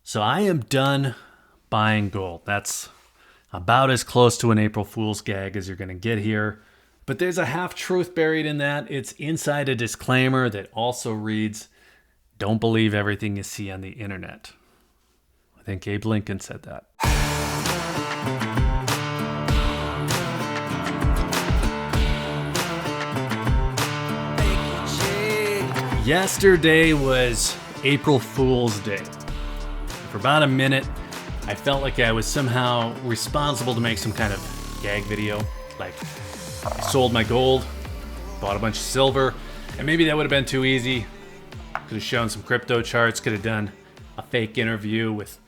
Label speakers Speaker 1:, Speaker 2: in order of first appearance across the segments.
Speaker 1: So I am done buying gold. That's about as close to an April Fool's gag as you're going to get here. But there's a half truth buried in that. It's inside a disclaimer that also reads, "Don't believe everything you see on the internet." I think Abe Lincoln said that. Yesterday was April Fool's Day. For about a minute, I felt like I was somehow responsible to make some kind of gag video. Like, I sold my gold, bought a bunch of silver, and maybe that would have been too easy. Could have shown some crypto charts, could have done a fake interview with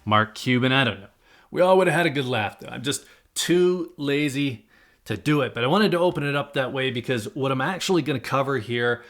Speaker 1: Mark Cuban, I don't know. We all would have had a good laugh though. I'm just too lazy to do it. But I wanted to open it up that way because what I'm actually going to cover here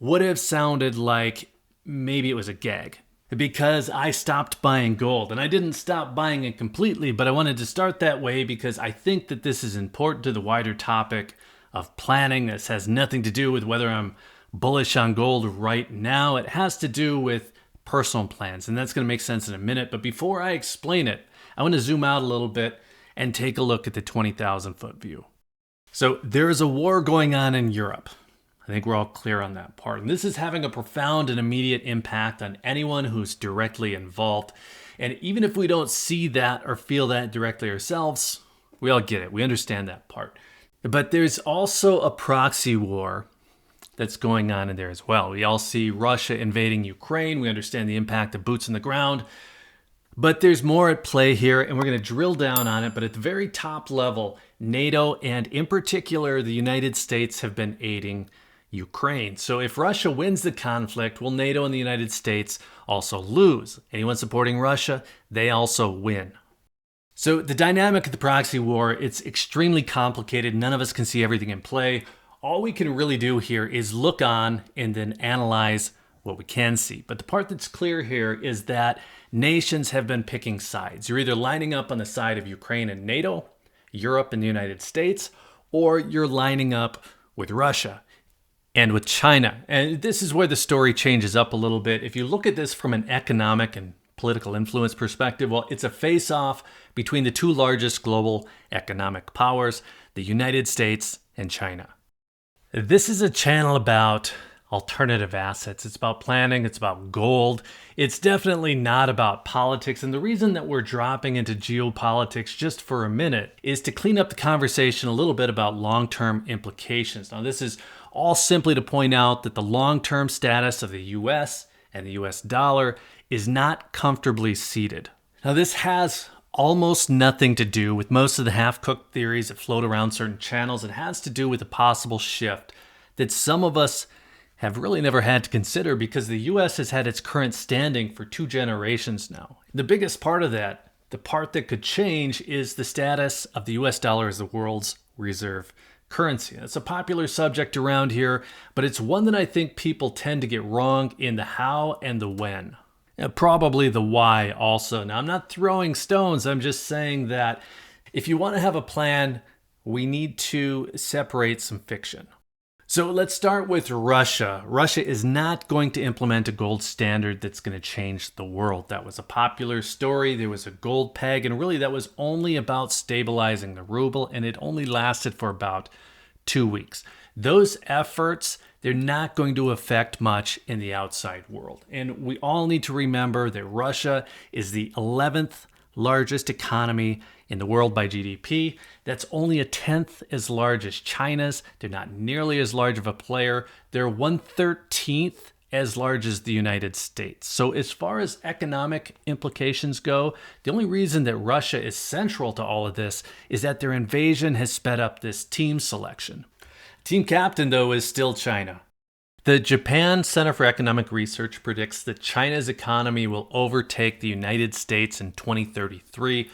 Speaker 1: would have sounded like maybe it was a gag. Because I stopped buying gold. And I didn't stop buying it completely, but I wanted to start that way because I think that this is important to the wider topic of planning. This has nothing to do with whether I'm bullish on gold right now. It has to do with personal plans, and that's going to make sense in a minute. But before I explain it, I want to zoom out a little bit and take a look at the 20,000 foot view. So there is a war going on in Europe. I think we're all clear on that part. And this is having a profound and immediate impact on anyone who's directly involved. And even if we don't see that or feel that directly ourselves, we all get it. We understand that part. But there's also a proxy war that's going on in there as well. We all see Russia invading Ukraine. We understand the impact of boots on the ground. But there's more at play here, and we're going to drill down on it. But at the very top level, NATO and in particular the United States have been aiding Ukraine. So if Russia wins the conflict, will NATO and the United States also lose? Anyone supporting Russia, they also win. So the dynamic of the proxy war, it's extremely complicated. None of us can see everything in play. All we can really do here is look on and then analyze what we can see. But the part that's clear here is that nations have been picking sides. You're either lining up on the side of Ukraine and NATO, Europe and the United States, or you're lining up with Russia and with China. And this is where the story changes up a little bit. If you look at this from an economic and political influence perspective, well, it's a face-off between the two largest global economic powers, the United States and China. This is a channel about alternative assets. It's about planning. It's about gold. It's definitely not about politics. And the reason that we're dropping into geopolitics just for a minute is to clean up the conversation a little bit about long-term implications. Now, this is all simply to point out that the long-term status of the US and the US dollar is not comfortably seated. Now, this has almost nothing to do with most of the half-cooked theories that float around certain channels. It has to do with a possible shift that some of us have really never had to consider because the US has had its current standing for 2 generations now. The biggest part of that, the part that could change, is the status of the US dollar as the world's reserve currency. It's a popular subject around here, but it's one that I think people tend to get wrong in the how and the when. And probably the why also. Now, I'm not throwing stones. I'm just saying that if you want to have a plan, we need to separate some fiction. So let's start with Russia. Russia is not going to implement a gold standard that's going to change the world. That was a popular story. There was a gold peg, and really that was only about stabilizing the ruble, and it only lasted for about 2 weeks. Those efforts, they're not going to affect much in the outside world. And we all need to remember that Russia is the 11th largest economy in the world by GDP. That's only a 10th as large as China's. They're not nearly as large of a player. They're 1/13th as large as the United States. So as far as economic implications go, the only reason that Russia is central to all of this is that their invasion has sped up this team selection. Team captain, though, is still China. The Japan Center for Economic Research predicts that China's economy will overtake the United States in 2033.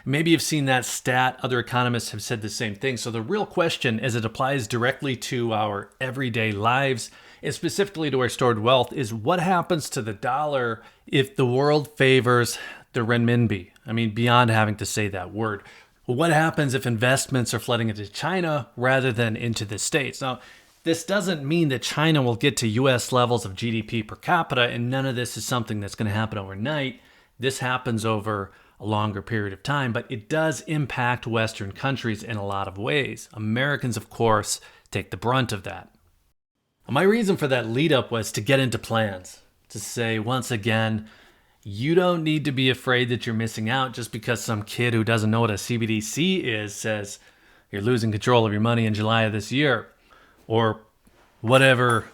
Speaker 1: Maybe you've seen that stat. Other economists have said the same thing. So the real question, as it applies directly to our everyday lives, and specifically to our stored wealth, is what happens to the dollar if the world favors the renminbi? I mean, beyond having to say that word. What happens if investments are flooding into China rather than into the States? Now, this doesn't mean that China will get to US levels of GDP per capita, and none of this is something that's going to happen overnight. This happens over a longer period of time, but it does impact Western countries in a lot of ways. Americans, of course, take the brunt of that. My reason for that lead up was to get into plans, to say once again, you don't need to be afraid that you're missing out just because some kid who doesn't know what a CBDC is says you're losing control of your money in July of this year, or whatever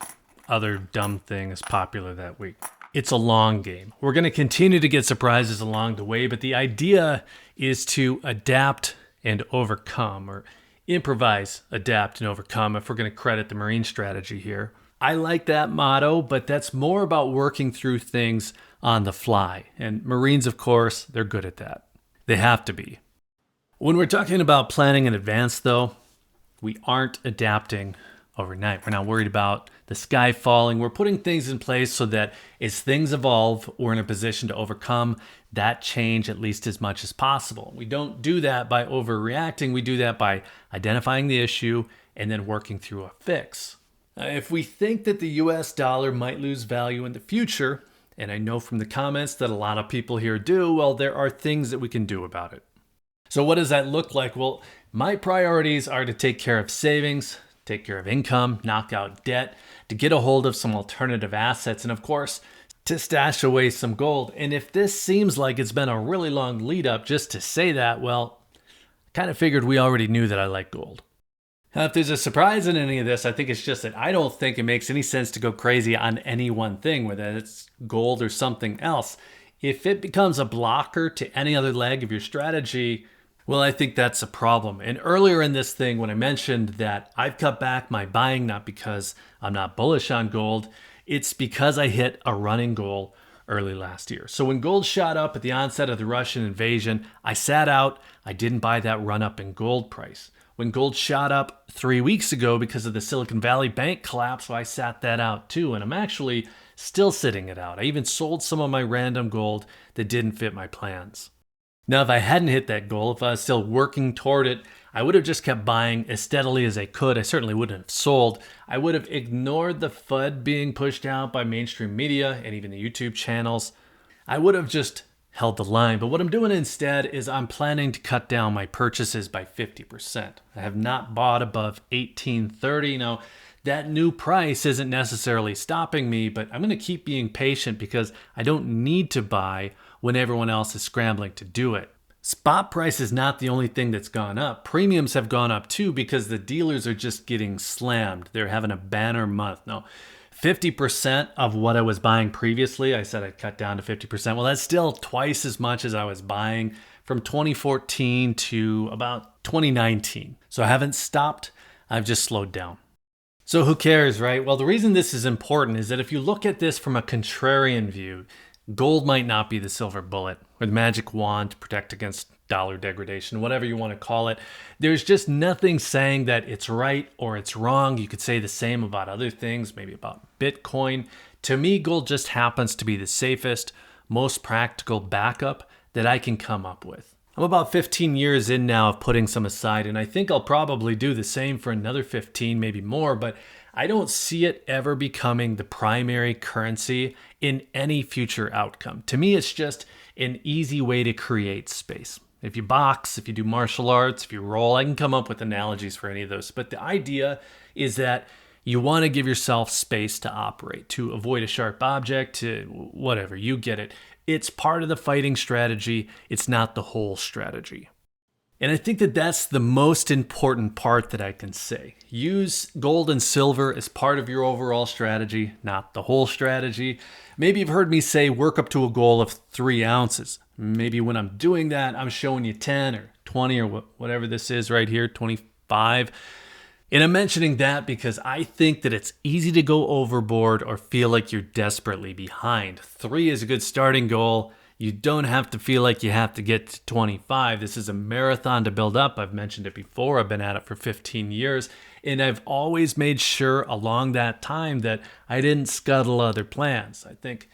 Speaker 1: other dumb thing is popular that week. It's a long game. We're going to continue to get surprises along the way, but the idea is to adapt and overcome, or improvise, adapt, and overcome, if we're going to credit the Marine strategy here. I like that motto, but that's more about working through things on the fly. And Marines, of course, they're good at that. They have to be. When we're talking about planning in advance, though, we aren't adapting overnight. We're not worried about the sky falling. We're putting things in place so that as things evolve, we're in a position to overcome that change at least as much as possible. We don't do that by overreacting. We do that by identifying the issue and then working through a fix. If we think that the US dollar might lose value in the future, and I know from the comments that a lot of people here do, well, there are things that we can do about it. So what does that look like? Well, my priorities are to take care of savings, take care of income, knock out debt, to get a hold of some alternative assets, and of course, to stash away some gold. And if this seems like it's been a really long lead up just to say that, well, I kind of figured we already knew that I like gold. Now, if there's a surprise in any of this, I think it's just that I don't think it makes any sense to go crazy on any one thing, whether it's gold or something else. If it becomes a blocker to any other leg of your strategy, well, I think that's a problem. And earlier in this thing, when I mentioned that I've cut back my buying, not because I'm not bullish on gold, it's because I hit a running goal early last year. So when gold shot up at the onset of the Russian invasion, I sat out. I didn't buy that run up in gold price. When gold shot up 3 weeks ago because of the Silicon Valley Bank collapse, well, I sat that out too. And I'm actually still sitting it out. I even sold some of my random gold that didn't fit my plans. Now, if I hadn't hit that goal, if I was still working toward it, I would have just kept buying as steadily as I could. I certainly wouldn't have sold. I would have ignored the FUD being pushed out by mainstream media and even the YouTube channels. I would have just held the line. But what I'm doing instead is I'm planning to cut down my purchases by 50%. I have not bought above $18.30. Now, that new price isn't necessarily stopping me, but I'm going to keep being patient because I don't need to buy when everyone else is scrambling to do it. Spot price is not the only thing that's gone up. Premiums have gone up too because the dealers are just getting slammed. They're having a banner month. Now, 50% of what I was buying previously, I said I'd cut down to 50%. Well, that's still twice as much as I was buying from 2014 to about 2019. So I haven't stopped. I've just slowed down. So who cares, right? Well, the reason this is important is that if you look at this from a contrarian view, gold might not be the silver bullet or the magic wand to protect against dollar degradation, whatever you want to call it. There's just nothing saying that it's right or it's wrong. You could say the same about other things, maybe about Bitcoin. To me, gold just happens to be the safest, most practical backup that I can come up with. I'm about 15 years in now of putting some aside, and I think I'll probably do the same for another 15, maybe more, but I don't see it ever becoming the primary currency in any future outcome. To me, it's just an easy way to create space. If you box, if you do martial arts, if you roll, I can come up with analogies for any of those. But the idea is that you want to give yourself space to operate, to avoid a sharp object, to whatever, you get it. It's part of the fighting strategy. It's not the whole strategy. And I think that that's the most important part that I can say. Use gold and silver as part of your overall strategy, not the whole strategy. Maybe you've heard me say work up to a goal of 3 ounces. Maybe when I'm doing that, I'm showing you 10 or 20 or whatever this is right here, 25. And I'm mentioning that because I think that it's easy to go overboard or feel like you're desperately behind. 3 is a good starting goal. You don't have to feel like you have to get to 25. This is a marathon to build up. I've mentioned it before. I've been at it for 15 years. And I've always made sure along that time that I didn't scuttle other plans. I think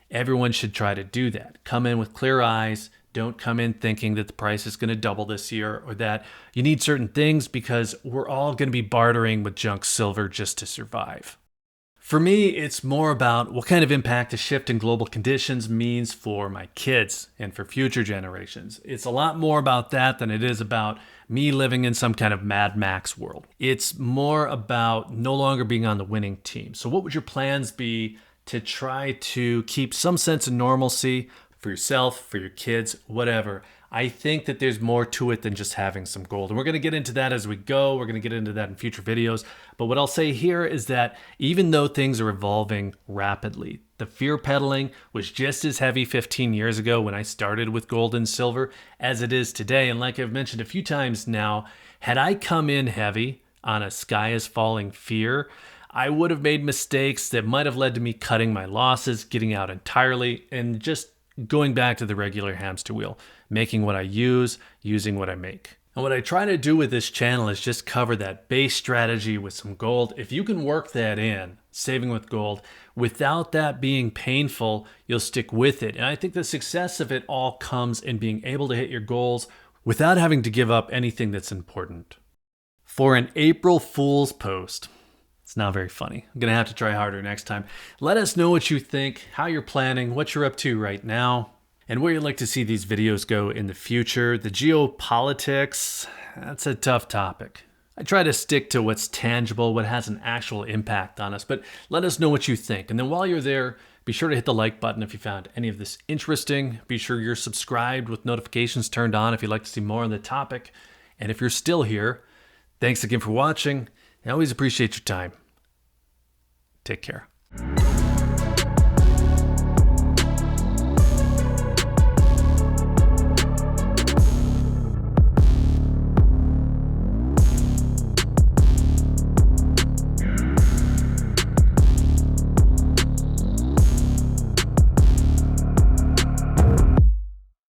Speaker 1: everyone should try to do that. Come in with clear eyes. Don't come in thinking that the price is going to double this year or that you need certain things because we're all going to be bartering with junk silver just to survive. For me, it's more about what kind of impact a shift in global conditions means for my kids and for future generations. It's a lot more about that than it is about me living in some kind of Mad Max world. It's more about no longer being on the winning team. So what would your plans be to try to keep some sense of normalcy for yourself, for your kids, whatever? I think that there's more to it than just having some gold. And we're going to get into that as we go. We're going to get into that in future videos. But what I'll say here is that even though things are evolving rapidly, the fear peddling was just as heavy 15 years ago when I started with gold and silver as it is today. And like I've mentioned a few times now, had I come in heavy on a sky is falling fear, I would have made mistakes that might have led to me cutting my losses, getting out entirely, and just going back to the regular hamster wheel, making what I use, using what I make. And what I try to do with this channel is just cover that base strategy with some gold. If you can work that in, saving with gold, without that being painful, you'll stick with it. And I think the success of it all comes in being able to hit your goals without having to give up anything that's important. For an April Fool's post, it's not very funny. I'm going to have to try harder next time. Let us know what you think, how you're planning, what you're up to right now, and where you'd like to see these videos go in the future. The geopolitics, that's a tough topic. I try to stick to what's tangible, what has an actual impact on us, but let us know what you think. And then while you're there, be sure to hit the like button if you found any of this interesting. Be sure you're subscribed with notifications turned on if you'd like to see more on the topic. And if you're still here, thanks again for watching. I always appreciate your time. Take care.